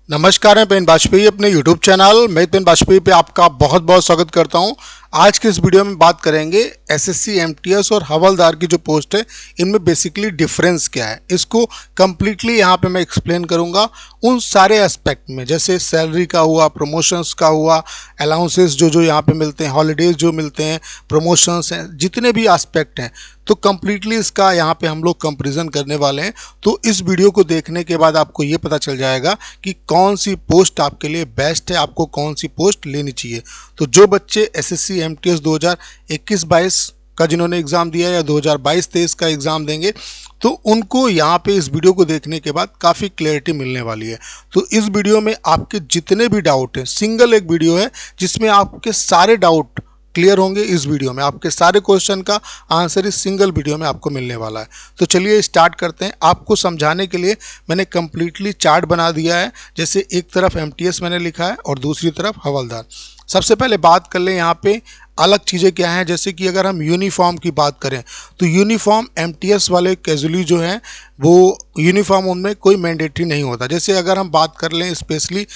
नमस्कार, मैं पेन बाजपेयी अपने YouTube चैनल मैं पेन बाजपेयी पे आपका बहुत बहुत स्वागत करता हूं। आज के इस वीडियो में बात करेंगे एसएससी एमटीएस और हवलदार की जो पोस्ट है इनमें बेसिकली डिफरेंस क्या है, इसको कम्प्लीटली यहाँ पे मैं एक्सप्लेन करूँगा उन सारे एस्पेक्ट में, जैसे सैलरी का हुआ, प्रमोशंस का हुआ, अलाउंसेस जो यहाँ पे मिलते हैं, हॉलीडेज जो मिलते हैं, प्रमोशंस हैं, जितने भी एस्पेक्ट हैं तो कम्प्लीटली इसका यहाँ पे हम लोग कंपैरिजन करने वाले हैं। तो इस वीडियो को देखने के बाद आपको ये पता चल जाएगा कि कौन सी पोस्ट आपके लिए बेस्ट है, आपको कौन सी पोस्ट लेनी चाहिए। तो जो बच्चे एसएससी एमटीएस 2021-22 का जिन्होंने एग्ज़ाम दिया या 2022-23 का एग्ज़ाम देंगे तो उनको यहाँ पे इस वीडियो को देखने के बाद काफ़ी क्लैरिटी मिलने वाली है। तो इस वीडियो में आपके जितने भी डाउट हैं, सिंगल एक वीडियो है जिसमें आपके सारे डाउट क्लियर होंगे। इस वीडियो में आपके सारे क्वेश्चन का आंसर इस सिंगल वीडियो में आपको मिलने वाला है। तो चलिए स्टार्ट करते हैं। आपको समझाने के लिए मैंने कम्प्लीटली चार्ट बना दिया है, जैसे एक तरफ एमटीएस मैंने लिखा है और दूसरी तरफ हवलदार। सबसे पहले बात कर लें यहाँ पे अलग चीज़ें क्या हैं, जैसे कि अगर हम यूनिफॉर्म की बात करें तो यूनिफॉर्म एमटीएस वाले कैजुअली जो हैं वो यूनिफॉर्म उनमें कोई मैंडेटरी नहीं होता। जैसे अगर हम बात कर लें स्पेशली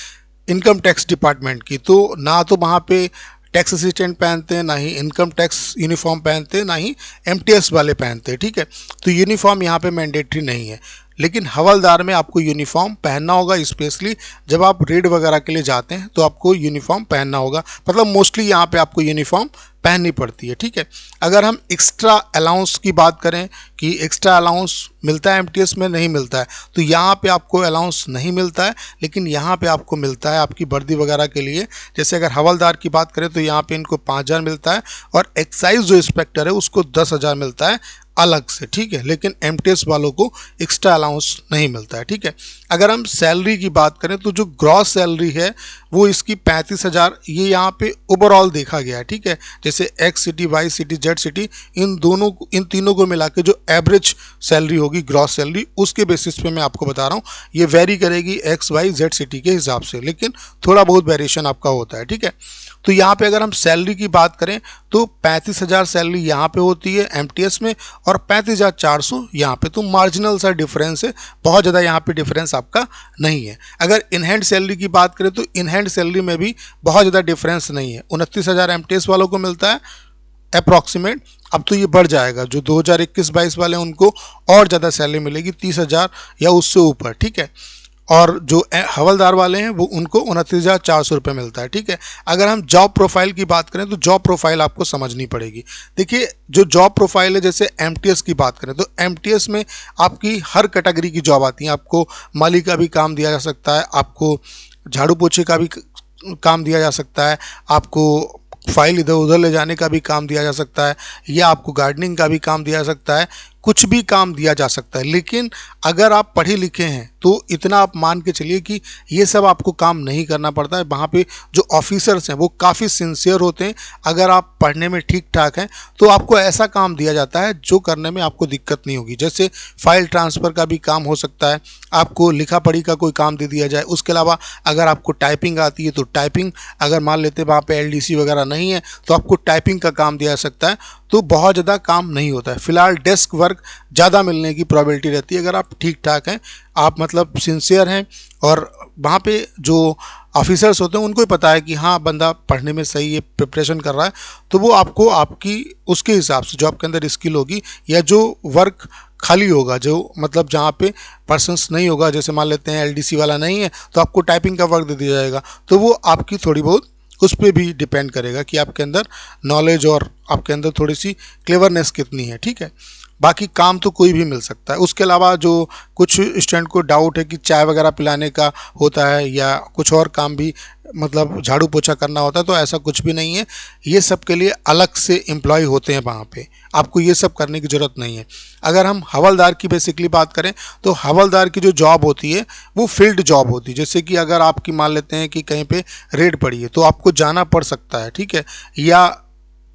इनकम टैक्स डिपार्टमेंट की, तो ना तो वहाँ पे टैक्स असिस्टेंट पहनते हैं, ना ही इनकम टैक्स यूनिफॉर्म पहनते हैं, ना ही एमटीएस वाले पहनते हैं, ठीक है। तो यूनिफॉर्म यहाँ पे मैंडेटरी नहीं है, लेकिन हवलदार में आपको यूनिफॉर्म पहनना होगा। स्पेशली जब आप रेड वगैरह के लिए जाते हैं तो आपको यूनिफॉर्म पहनना होगा, मतलब मोस्टली यहाँ पे आपको यूनिफॉर्म पहननी पड़ती है, ठीक है। अगर हम एक्स्ट्रा अलाउंस की बात करें कि एक्स्ट्रा अलाउंस मिलता है एमटीएस में, नहीं मिलता है, तो यहाँ पे आपको अलाउंस नहीं मिलता है, लेकिन यहाँ पे आपको मिलता है आपकी वर्दी वगैरह के लिए। जैसे अगर हवलदार की बात करें तो यहाँ पे इनको 5,000 मिलता है और एक्साइज जो इंस्पेक्टर है उसको 10,000 मिलता है अलग से, ठीक है। लेकिन एमटीएस वालों को एक्स्ट्रा अलाउंस नहीं मिलता है, ठीक है। अगर हम सैलरी की बात करें तो जो ग्रॉस सैलरी है वो इसकी 35,000 ये यहाँ पे ओवरऑल देखा गया है, ठीक है। जैसे X city, Y city, Z city, इन तीनों को मिला के जो एवरेज सैलरी होगी, ग्रॉस सैलरी, उसके बेसिस पे मैं आपको बता रहा हूँ। ये वेरी करेगी एक्स वाई जेड सिटी के हिसाब से, लेकिन थोड़ा बहुत वेरिएशन आपका होता है, ठीक है। तो यहाँ पे अगर हम सैलरी की बात करें तो 35,000 सैलरी यहाँ पे होती है एमटीएस में और 35,400 यहाँ पे। तो मार्जिनल सा डिफरेंस है, बहुत ज़्यादा यहाँ पे डिफरेंस आपका नहीं है। अगर इन हैंड सैलरी की बात करें तो इन हैंड सैलरी में भी बहुत ज़्यादा डिफरेंस नहीं है। 29,000 एमटीएस वालों को मिलता है अप्रॉक्सीमेट। अब तो ये बढ़ जाएगा, जो 2021-22 वाले हैं उनको और ज़्यादा सैलरी मिलेगी, 30,000 या उससे ऊपर, ठीक है। और जो हवलदार वाले हैं वो उनको 29,400 रुपये मिलता है, ठीक है। अगर हम जॉब प्रोफाइल की बात करें तो जॉब प्रोफाइल आपको समझनी पड़ेगी। देखिए जो जॉब प्रोफाइल है, जैसे एमटीएस की बात करें तो एमटीएस में आपकी हर कैटेगरी की जॉब आती है। आपको माली का भी काम दिया जा सकता है, आपको झाड़ू पोछे का भी काम दिया जा सकता है, आपको फाइल इधर उधर ले जाने का भी काम दिया जा सकता है, या आपको गार्डनिंग का भी काम दिया जा सकता है, कुछ भी काम दिया जा सकता है। लेकिन अगर आप पढ़े लिखे हैं तो इतना आप मान के चलिए कि ये सब आपको काम नहीं करना पड़ता है। वहाँ पे जो ऑफिसर्स हैं वो काफ़ी सिंसियर होते हैं। अगर आप पढ़ने में ठीक ठाक हैं तो आपको ऐसा काम दिया जाता है जो करने में आपको दिक्कत नहीं होगी। जैसे फाइल ट्रांसफ़र का भी काम हो सकता है, आपको लिखा पढ़ी का कोई काम दे दिया जाए। उसके अलावा अगर आपको टाइपिंग आती है तो टाइपिंग, अगर मान लेते हैं वहाँ पे एलडीसी वगैरह नहीं है तो आपको टाइपिंग का काम दिया जा सकता है। तो बहुत ज़्यादा काम नहीं होता है। फिलहाल डेस्क वर्क ज़्यादा मिलने की प्रोबेबिलिटी रहती है अगर आप ठीक ठाक हैं, आप मतलब सिंसियर हैं और वहाँ पे जो ऑफिसर्स होते हैं उनको ही पता है कि हाँ बंदा पढ़ने में सही है, प्रिपरेशन कर रहा है, तो वो आपको आपकी उसके हिसाब से जो आपके अंदर स्किल होगी या जो वर्क खाली होगा, जो मतलब जहाँ पे पर्सन्स नहीं होगा, जैसे मान लेते हैं एलडीसी वाला नहीं है तो आपको टाइपिंग का वर्क दे दिया जाएगा, तो वो आपकी थोड़ी बहुत उस पर भी डिपेंड करेगा कि आपके अंदर नॉलेज और आपके अंदर थोड़ी सी क्लेवरनेस कितनी है, ठीक है। बाकी काम तो कोई भी मिल सकता है। उसके अलावा जो कुछ स्टूडेंट को डाउट है कि चाय वगैरह पिलाने का होता है या कुछ और काम भी, मतलब झाड़ू पोछा करना होता है, तो ऐसा कुछ भी नहीं है। ये सब के लिए अलग से एम्प्लॉय होते हैं वहाँ पे, आपको ये सब करने की ज़रूरत नहीं है। अगर हम हवलदार की बेसिकली बात करें तो हवलदार की जो जॉब होती है वो फील्ड जॉब होती है। जैसे कि अगर आपकी मान लेते हैं कि कहीं पे रेड पड़ी है तो आपको जाना पड़ सकता है, ठीक है। या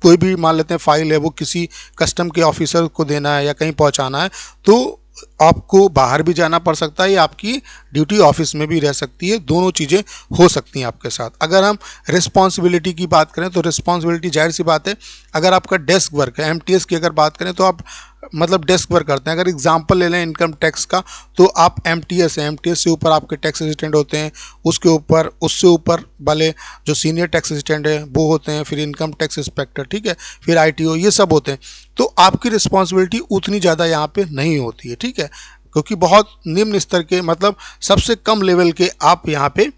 कोई भी मान लेते हैं फाइल है वो किसी कस्टम के ऑफिसर को देना है या कहीं पहुंचाना है, तो आपको बाहर भी जाना पड़ सकता है या आपकी ड्यूटी ऑफिस में भी रह सकती है। दोनों चीज़ें हो सकती हैं आपके साथ। अगर हम रिस्पॉन्सिबिलिटी की बात करें तो रिस्पॉन्सिबिलिटी जाहिर सी बात है, अगर आपका डेस्क वर्क है, एमटीएस की अगर बात करें तो आप मतलब डेस्क वर्क करते हैं। अगर एग्जांपल ले लें इनकम टैक्स का, तो आप एमटीएस है, एमटीएस से ऊपर आपके टैक्स असिस्टेंट होते हैं, उसके ऊपर उससे ऊपर वाले जो सीनियर टैक्स असिस्टेंट है वो होते हैं, फिर इनकम टैक्स इंस्पेक्टर, ठीक है, फिर आईटीओ, ये सब होते हैं। तो आपकी रिस्पॉन्सिबिलिटी उतनी ज़्यादा यहाँ पे नहीं होती है, ठीक है, क्योंकि बहुत निम्न स्तर के, मतलब सबसे कम लेवल के आप यहाँ पे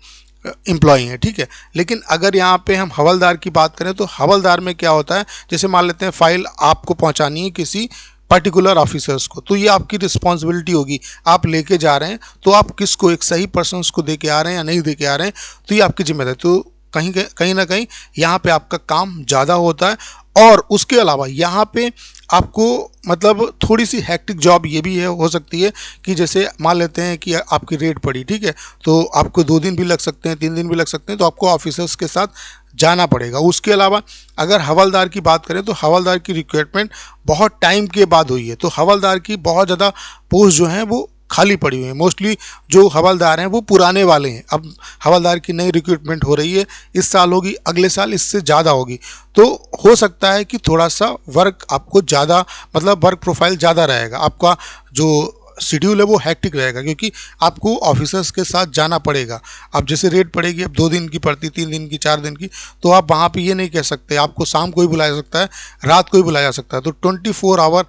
एम्प्लॉय हैं, ठीक है। लेकिन अगर यहाँ पे हम हवलदार की बात करें, तो हवलदार में क्या होता है, जैसे मान लेते हैं फाइल आपको पहुँचानी है किसी पर्टिकुलर ऑफिसर्स को, तो ये आपकी रिस्पॉन्सिबिलिटी होगी। आप लेके जा रहे हैं तो आप किसको, एक सही पर्सन को दे के आ रहे हैं या नहीं दे के आ रहे हैं, तो ये आपकी जिम्मेदारी। तो कहीं ना कहीं यहाँ पे आपका काम ज़्यादा होता है। और उसके अलावा यहाँ पे आपको मतलब थोड़ी सी हेक्टिक जॉब ये भी है, हो सकती है कि जैसे मान लेते हैं कि आपकी रेड पड़ी, ठीक है, तो आपको 2 दिन भी लग सकते हैं, 3 दिन भी लग सकते हैं, तो आपको ऑफिसर्स के साथ जाना पड़ेगा। उसके अलावा अगर हवलदार की बात करें, तो हवलदार की रिक्रूटमेंट बहुत टाइम के बाद हुई है, तो हवलदार की बहुत ज़्यादा पोस्ट जो हैं वो खाली पड़ी हुई है। मोस्टली जो हवलदार हैं वो पुराने वाले हैं। अब हवलदार की नई रिक्रूटमेंट हो रही है, इस साल होगी, अगले साल इससे ज़्यादा होगी, तो हो सकता है कि थोड़ा सा वर्क आपको ज़्यादा, मतलब वर्क प्रोफाइल ज़्यादा रहेगा, आपका जो शेड्यूल है वो हैक्टिक रहेगा, क्योंकि आपको ऑफिसर्स के साथ जाना पड़ेगा। अब जैसे रेट पड़ेगी, अब 2 दिन की पड़ती, 3 दिन की, 4 दिन की, तो आप वहाँ पे ये नहीं कह सकते, आपको शाम को ही बुलाया जा सकता है, रात को ही बुलाया जा सकता है, तो 24 आवर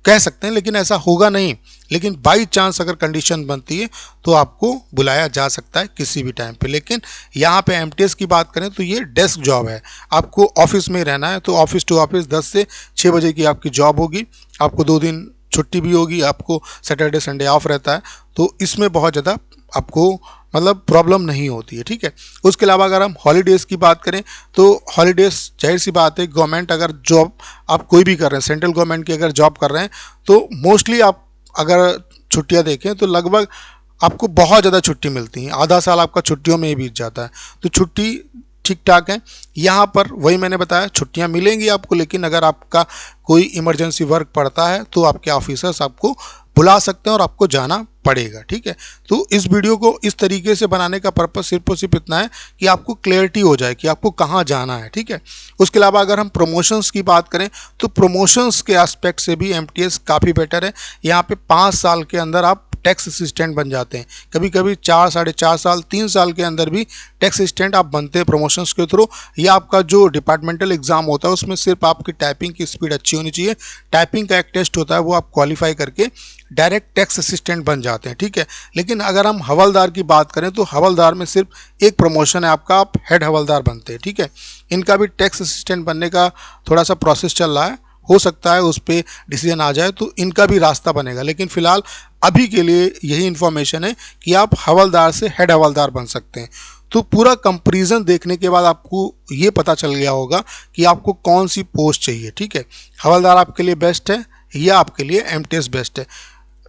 कह सकते हैं, लेकिन ऐसा होगा नहीं। लेकिन बाई चांस अगर कंडीशन बनती है तो आपको बुलाया जा सकता है किसी भी टाइम पे। लेकिन यहाँ पे एमटीएस की बात करें तो ये डेस्क जॉब है, आपको ऑफिस में रहना है, तो ऑफिस टू ऑफिस 10 से 6 बजे की आपकी जॉब होगी। आपको 2 दिन छुट्टी भी होगी, आपको सैटरडे संडे ऑफ रहता है, तो इसमें बहुत ज़्यादा आपको मतलब प्रॉब्लम नहीं होती है, ठीक है। उसके अलावा अगर हम हॉलीडेज़ की बात करें, तो हॉलीडेज़ जाहिर सी बात है, गवर्नमेंट अगर जॉब आप कोई भी कर रहे हैं, सेंट्रल गवर्नमेंट की अगर जॉब कर रहे हैं, तो मोस्टली आप अगर छुट्टियां देखें तो लगभग आपको बहुत ज़्यादा छुट्टी मिलती हैं, आधा साल आपका छुट्टियों में ही बीत जाता है, तो छुट्टी ठीक ठाक है। यहाँ पर वही मैंने बताया, छुट्टियाँ मिलेंगी आपको, लेकिन अगर आपका कोई इमरजेंसी वर्क पड़ता है तो आपके ऑफिसर्स आपको बुला सकते हैं और आपको जाना पड़ेगा, ठीक है। तो इस वीडियो को इस तरीके से बनाने का पर्पस सिर्फ और सिर्फ इतना है कि आपको क्लैरिटी हो जाए कि आपको कहाँ जाना है, ठीक है। उसके अलावा अगर हम प्रमोशंस की बात करें, तो प्रमोशंस के एस्पेक्ट से भी एमटीएस काफ़ी बेटर है। यहाँ पे 5 साल के अंदर आप टैक्स असिस्टेंट बन जाते हैं, कभी कभी 4, 4.5 साल, 3 साल के अंदर भी टैक्स असिस्टेंट आप बनते हैं प्रमोशंस के थ्रू। या आपका जो डिपार्टमेंटल एग्जाम होता है उसमें सिर्फ आपकी टाइपिंग की स्पीड अच्छी होनी चाहिए, टाइपिंग का एक टेस्ट होता है, वो आप क्वालिफाई करके डायरेक्ट टैक्स असिस्टेंट बन जाते हैं, ठीक है। लेकिन अगर हम हवलदार की बात करें, तो हवलदार में सिर्फ एक प्रमोशन है आपका, आप हेड हवलदार बनते हैं, ठीक है। इनका भी टैक्स असिस्टेंट बनने का थोड़ा सा प्रोसेस चल रहा है, हो सकता है उस पर डिसीजन आ जाए तो इनका भी रास्ता बनेगा। लेकिन फिलहाल अभी के लिए यही इन्फॉर्मेशन है कि आप हवलदार से हेड हवलदार बन सकते हैं। तो पूरा कंपैरिजन देखने के बाद आपको ये पता चल गया होगा कि आपको कौन सी पोस्ट चाहिए, ठीक है। हवलदार आपके लिए बेस्ट है या आपके लिए एमटीएस बेस्ट है।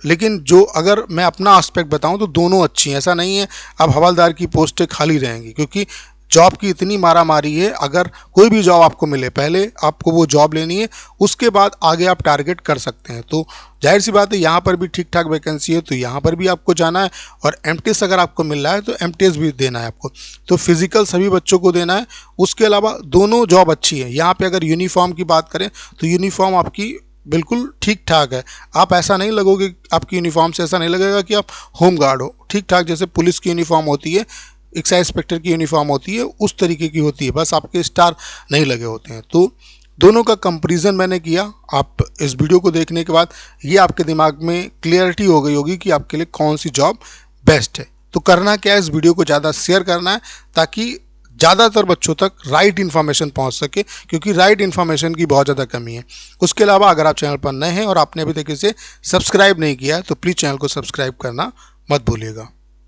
लेकिन जो अगर मैं अपना एस्पेक्ट बताऊं तो दोनों अच्छी हैं, ऐसा नहीं है अब हवलदार की पोस्टें खाली रहेंगी, क्योंकि जॉब की इतनी मारामारी है। अगर कोई भी जॉब आपको मिले, पहले आपको वो जॉब लेनी है, उसके बाद आगे आप टारगेट कर सकते हैं। तो जाहिर सी बात है यहाँ पर भी ठीक ठाक वैकेंसी है, तो यहाँ पर भी आपको जाना है। और एमटीएस अगर आपको मिल रहा है तो एमटीएस भी देना है आपको, तो फिजिकल सभी बच्चों को देना है। उसके अलावा दोनों जॉब अच्छी है। यहाँ पर अगर यूनिफॉर्म की बात करें तो यूनिफॉर्म आपकी बिल्कुल ठीक ठाक है। आप ऐसा नहीं लगोगे, आपकी यूनिफॉर्म से ऐसा नहीं लगेगा कि आप होम गार्ड हो। ठीक ठाक जैसे पुलिस की यूनिफॉर्म होती है, एक्साइज इंस्पेक्टर की यूनिफॉर्म होती है, उस तरीके की होती है, बस आपके स्टार नहीं लगे होते हैं। तो दोनों का कंपैरिजन मैंने किया। आप इस वीडियो को देखने के बाद ये आपके दिमाग में क्लियरिटी हो गई होगी कि आपके लिए कौन सी जॉब बेस्ट है। तो करना क्या है, इस वीडियो को ज़्यादा शेयर करना है ताकि ज़्यादातर बच्चों तक राइट इन्फॉर्मेशन पहुंच सके, क्योंकि राइट इन्फॉर्मेशन की बहुत ज़्यादा कमी है। उसके अलावा अगर आप चैनल पर नए हैं और आपने अभी तक इसे सब्सक्राइब नहीं किया है तो प्लीज़ चैनल को सब्सक्राइब करना मत भूलिएगा।